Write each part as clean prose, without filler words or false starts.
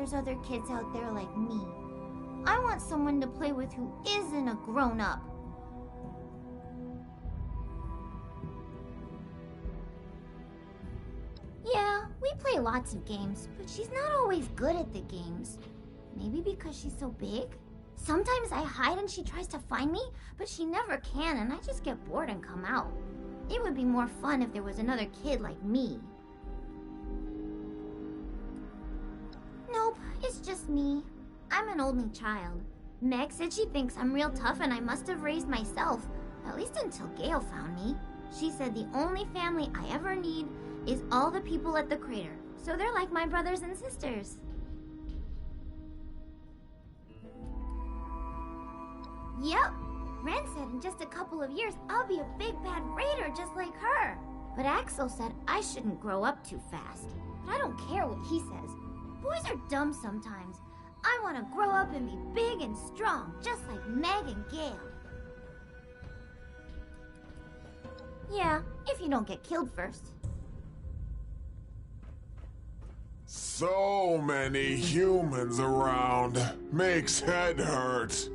there's other kids out there like me. I want someone to play with who isn't a grown-up. Yeah, we play lots of games, but she's not always good at the games. Maybe because she's so big? Sometimes I hide and she tries to find me, but she never can and I just get bored and come out. It would be more fun if there was another kid like me. Nope, it's just me. I'm an only child. Meg said she thinks I'm real tough and I must have raised myself, at least until Gail found me. She said the only family I ever need is all the people at the crater, so they're like my brothers and sisters. Yep, Ren said in just a couple of years I'll be a big bad raider just like her. But Axel said I shouldn't grow up too fast. But I don't care what he says. Boys are dumb sometimes. I want to grow up and be big and strong, just like Meg and Gail. Yeah, if you don't get killed first. So many humans around. Makes head hurt.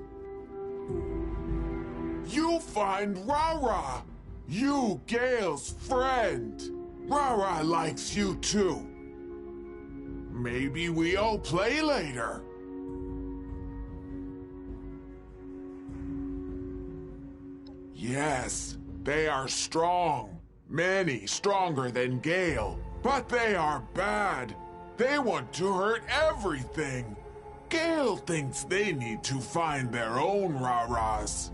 You find Rara! You, Gail's friend! Rara likes you too. Maybe we'll play later. Yes, they are strong. Many stronger than Gail. But they are bad. They want to hurt everything. Gail thinks they need to find their own Raras.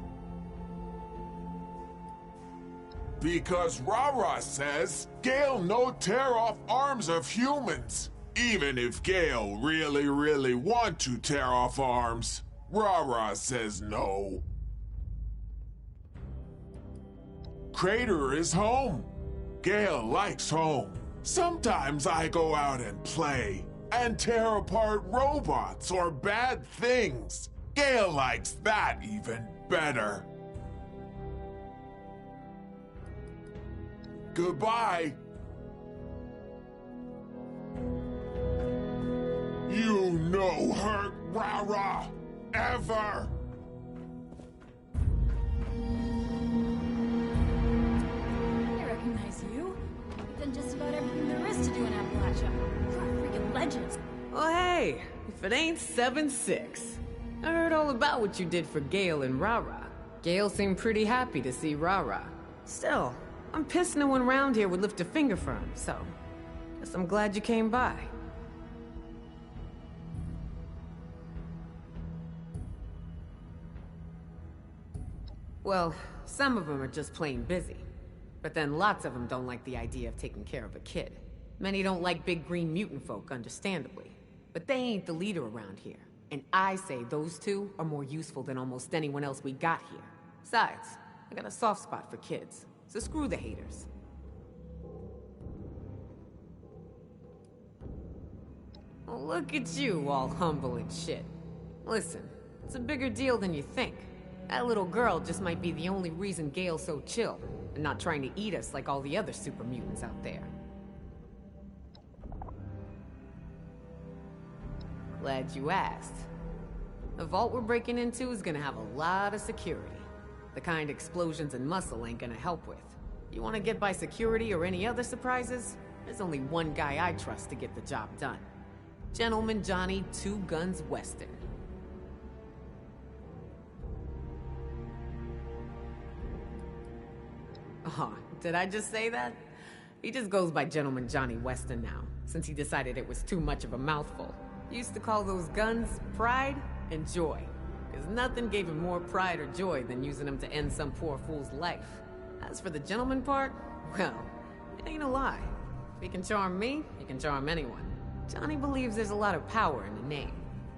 Because Rara says Gail no tear off arms of humans. Even if Gail really want to tear off arms, Rara says no. Crater is home. Gail likes home. Sometimes I go out and play and tear apart robots or bad things. Gail likes that even better. Goodbye. You no hurt Rara ever. I recognize you. You've done just about everything there is to do in Appalachia. You're a freaking legend. Well, hey, if it ain't 7-6. I heard all about what you did for Gail and Rara. Gail seemed pretty happy to see Rara. Still, I'm pissed no one around here would lift a finger for him, so guess I'm glad you came by. Well, some of them are just plain busy. But then lots of them don't like the idea of taking care of a kid. Many don't like big green mutant folk, understandably. But they ain't the leader around here. And I say those two are more useful than almost anyone else we got here. Besides, I got a soft spot for kids. So screw the haters. Well, look at you, all humble and shit. Listen, it's a bigger deal than you think. That little girl just might be the only reason Gail's so chill, and not trying to eat us like all the other super mutants out there. Glad you asked. The vault we're breaking into is gonna have a lot of security. The kind explosions and muscle ain't gonna help with. You wanna get by security or any other surprises? There's only one guy I trust to get the job done. Gentleman Johnny Two Guns Weston. Oh, did I just say that? He just goes by Gentleman Johnny Weston now, since he decided it was too much of a mouthful. He used to call those guns pride and joy, because nothing gave him more pride or joy than using them to end some poor fool's life. As for the gentleman part, well, it ain't a lie. If he can charm me, he can charm anyone. Johnny believes there's a lot of power in the name.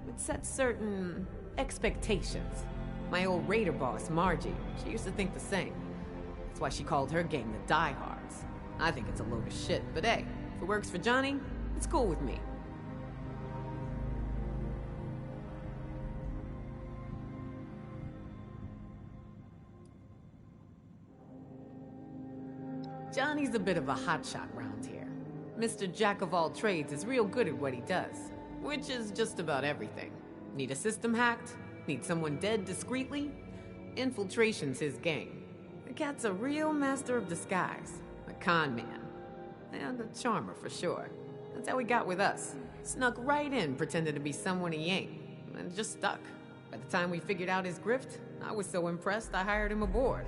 It sets certain expectations. My old raider boss, Margie, she used to think the same. That's why she called her gang the Diehards. I think it's a load of shit, but hey, if it works for Johnny, it's cool with me. Johnny's a bit of a hotshot round here. Mr. Jack of all trades is real good at what he does. Which is just about everything. Need a system hacked? Need someone dead discreetly? Infiltration's his game. The cat's a real master of disguise. A con man. And a charmer for sure. That's how he got with us. Snuck right in pretending to be someone he ain't. And just stuck. By the time we figured out his grift, I was so impressed I hired him aboard.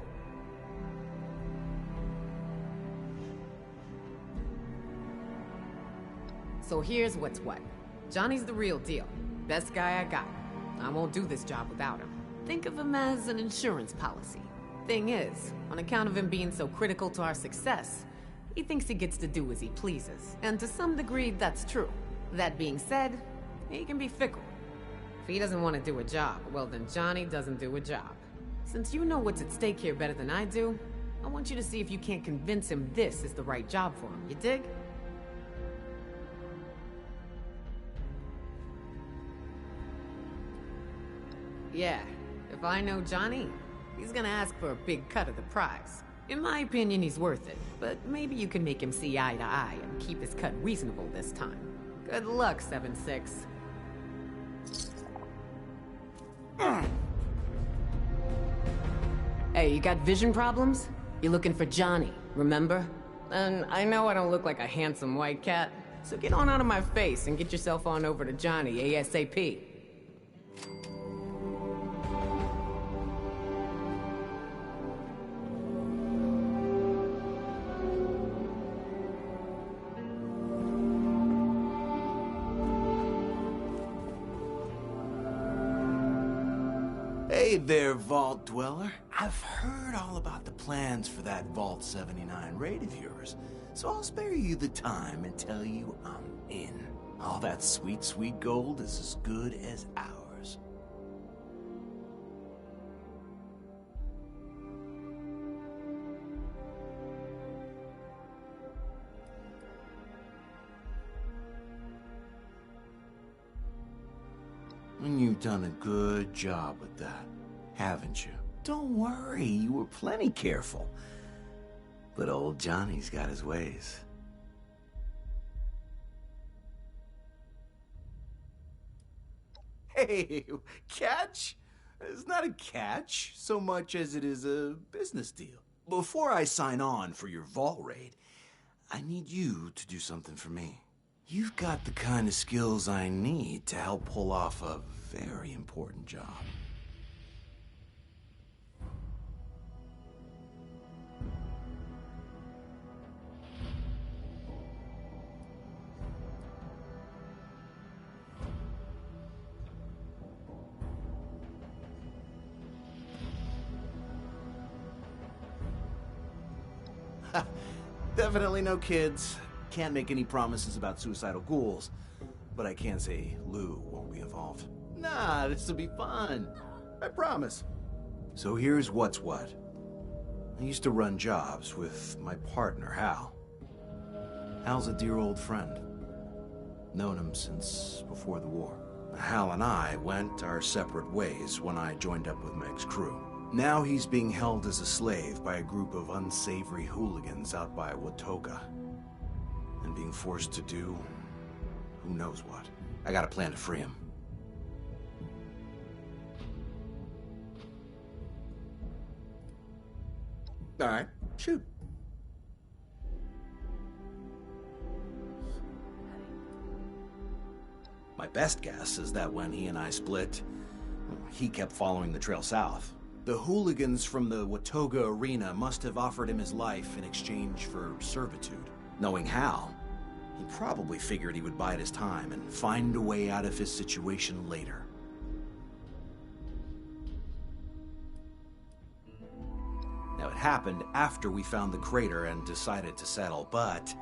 So here's what's what. Johnny's the real deal. Best guy I got. I won't do this job without him. Think of him as an insurance policy. Thing is, on account of him being so critical to our success, he thinks he gets to do as he pleases. And to some degree, that's true. That being said, he can be fickle. If he doesn't want to do a job, well then Johnny doesn't do a job. Since you know what's at stake here better than I do, I want you to see if you can't convince him this is the right job for him. You dig? Yeah, if I know Johnny, he's gonna ask for a big cut of the prize. In my opinion, he's worth it, but maybe you can make him see eye to eye and keep his cut reasonable this time. Good luck, 7-6. Hey, you got vision problems? You're looking for Johnny, remember? And I know I don't look like a handsome white cat, so get on out of my face and get yourself on over to Johnny ASAP. Hey there, Vault Dweller. I've heard all about the plans for that Vault 79 raid of yours, so I'll spare you the time and tell you I'm in. All that sweet, sweet gold is as good as ours. And you've done a good job with that, haven't you? Don't worry, you were plenty careful. But old Johnny's got his ways. Hey, catch? It's not a catch so much as it is a business deal. Before I sign on for your vault raid, I need you to do something for me. You've got the kind of skills I need to help pull off a very important job. Definitely no kids. Can't make any promises about suicidal ghouls, but I can say Lou won't be involved. Nah, this'll be fun. I promise. So here's what's what. I used to run jobs with my partner, Hal. Hal's a dear old friend. Known him since before the war. Hal and I went our separate ways when I joined up with Meg's crew. Now he's being held as a slave by a group of unsavory hooligans out by Watoga. And being forced to do who knows what. I got a plan to free him. All right, shoot. My best guess is that when he and I split, he kept following the trail south. The hooligans from the Watoga arena must have offered him his life in exchange for servitude. Knowing Hal, he probably figured he would bide his time and find a way out of his situation later. Now, it happened after we found the crater and decided to settle, but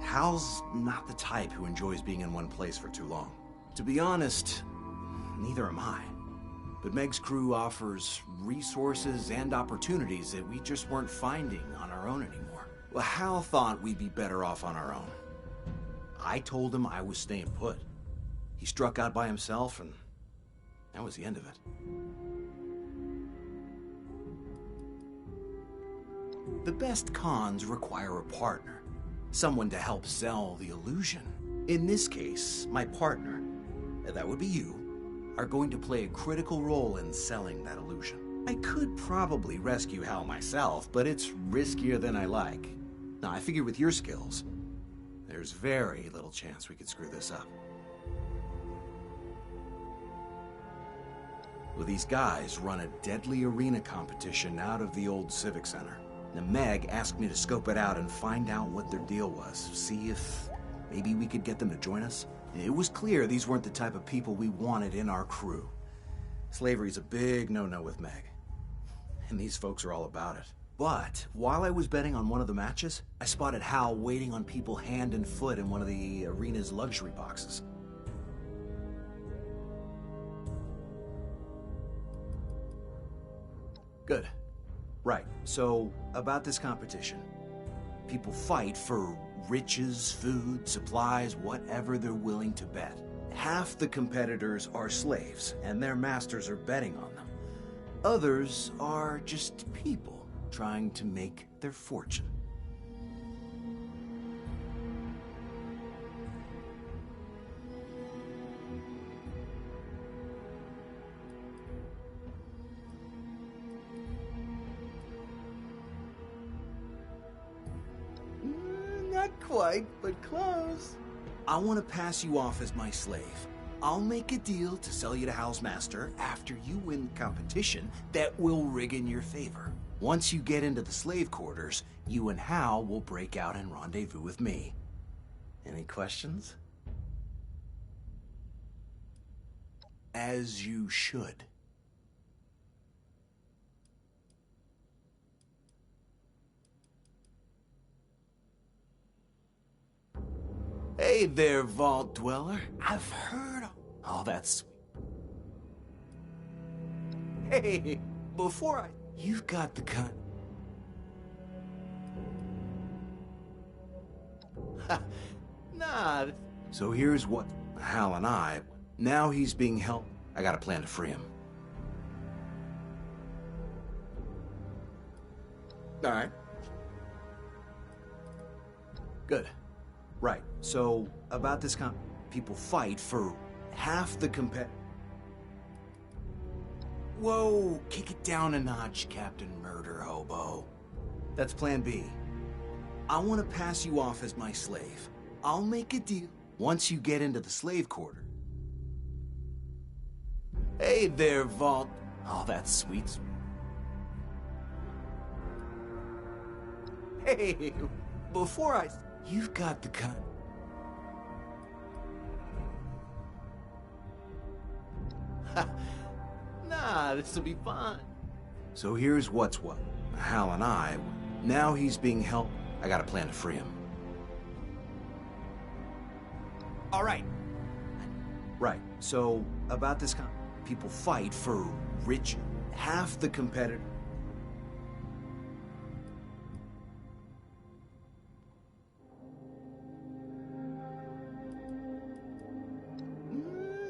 Hal's not the type who enjoys being in one place for too long. To be honest, neither am I. But Meg's crew offers resources and opportunities that we just weren't finding on our own anymore. Well, Hal thought we'd be better off on our own. I told him I was staying put. He struck out by himself, and that was the end of it. The best cons require a partner. Someone to help sell the illusion. In this case, my partner that would be you, are going to play a critical role in selling that illusion. I could probably rescue Hal myself, but it's riskier than I like. Now, I figure with your skills, there's very little chance we could screw this up. Well, these guys run a deadly arena competition out of the old Civic Center. Now, Meg asked me to scope it out and find out what their deal was. See if maybe we could get them to join us. It was clear these weren't the type of people we wanted in our crew. Slavery's a big no-no with Meg. And these folks are all about it. But while I was betting on one of the matches, I spotted Hal waiting on people hand and foot in one of the arena's luxury boxes. Good. Right. So, about this competition. People fight for riches, food, supplies, whatever they're willing to bet. Half the competitors are slaves, and their masters are betting on them. Others are just people trying to make their fortune. Not quite, but close. I want to pass you off as my slave. I'll make a deal to sell you to Hal's master after you win the competition that will rig in your favor. Once you get into the slave quarters, you and Hal will break out and rendezvous with me. Any questions? As you should. Hey there, Vault Dweller. I've heard of... Oh, that's sweet. Hey, before I... You've got the kind... Nah. So here's what... Hal and I... Now he's being held... I got a plan to free him. Alright. Good. Right. So, about this people fight for half the Whoa, kick it down a notch, Captain Murder Hobo. That's plan B. I want to pass you off as my slave. I'll make a deal once you get into the slave quarter. Hey there, Vault. Oh, that's sweet. Hey, before I... You've got the kind... Nah, this'll be fun. So here's what's what. Hal and I... Now he's being held... I got a plan to free him. All right. Right. So, about this people fight for rich... Half the competitor...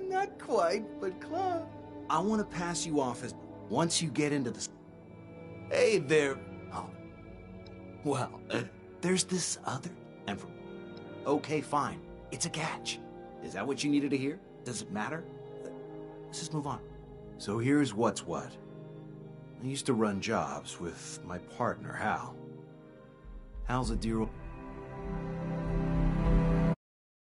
Not quite, but close. I want to pass you off as... Once you get into the... Hey there... Oh. Well, there's this other... And for... Okay, fine. It's a catch. Is that what you needed to hear? Does it matter? Let's just move on. So here's what's what. I used to run jobs with my partner, Hal. Hal's a dear old...